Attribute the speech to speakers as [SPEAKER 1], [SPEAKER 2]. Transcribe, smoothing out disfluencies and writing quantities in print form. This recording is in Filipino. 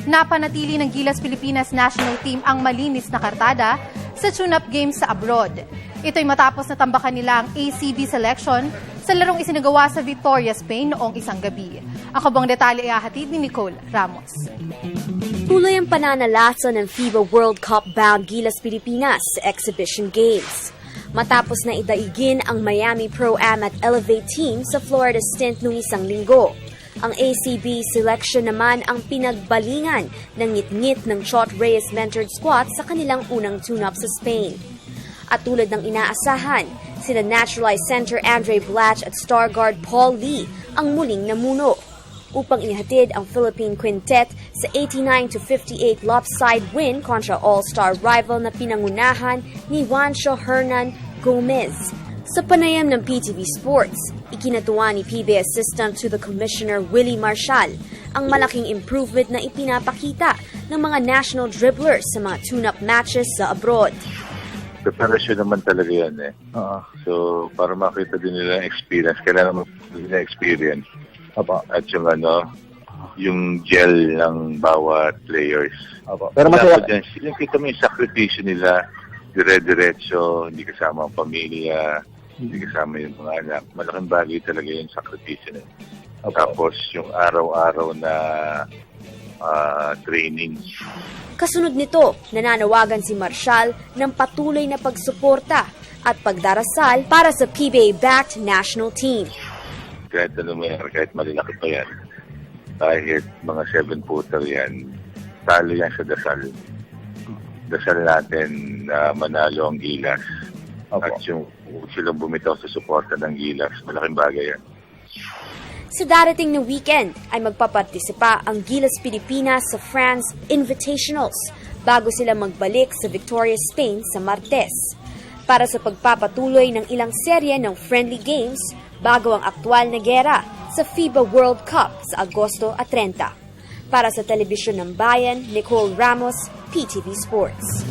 [SPEAKER 1] Napanatili ng Gilas Pilipinas National Team ang malinis na kartada sa tune-up games sa abroad. Ito'y matapos na tambakan nila ang ACB selection sa larong isinagawa sa Victoria, Spain noong isang gabi. Ang kabang detalye ay ahatid ni Nicole Ramos.
[SPEAKER 2] Tuloy ang pananalasa ng FIBA World Cup-bound Gilas Pilipinas sa exhibition games. Matapos na idaigin ang Miami Pro-Am at Elevate team sa Florida stint noong isang linggo. Ang ACB selection naman ang pinagbalingan ng ngit-ngit ng Chot Reyes mentored squad sa kanilang unang tune-up sa Spain. At tulad ng inaasahan, sina naturalized center Andre Blatch at star guard Paul Lee ang muling namuno upang inihatid ang Philippine Quintet sa 89-58 lopside win kontra all-star rival na pinangunahan ni Juancho Hernan Gomez. Sa panayam ng PTV Sports, ikinatuwa ni PBA Assistant to the Commissioner Willie Marshall ang malaking improvement na ipinapakita ng mga national dribblers sa mga tune-up matches sa abroad.
[SPEAKER 3] Preparasyon naman talaga yan eh. So, para makita din nila ang experience, kailangan mo nila experience. At yung gel ng bawat players.
[SPEAKER 4] Pero masaya
[SPEAKER 3] dyan, yung kita mo yung sakripisyo nila, dire-diretso, hindi kasama ang pamilya, hindi kasama yung mga anak. Malaking bagay talaga yung sakripisyo nila. Tapos yung araw-araw na training.
[SPEAKER 2] Kasunod nito, nananawagan si Marshall ng patuloy na pagsuporta at pagdarasal para sa PBA-backed national team.
[SPEAKER 3] Kahit ano may kahit malalaki pa yan, kahit mga 7-footer yan, talo yan sa dasal. Dasal natin na manalo ang Gilas. At yung silang bumitaw sa suporta ng Gilas, malaking bagay yan.
[SPEAKER 2] Sa darating na weekend ay magpapartisipa ang Gilas Pilipinas sa France Invitationals bago sila magbalik sa Victoria, Spain sa Martes para sa pagpapatuloy ng ilang serye ng friendly games bago ang aktwal na gera sa FIBA World Cup sa Agosto at 30. Para sa Telebisyon ng Bayan, Nicole Ramos, PTV Sports.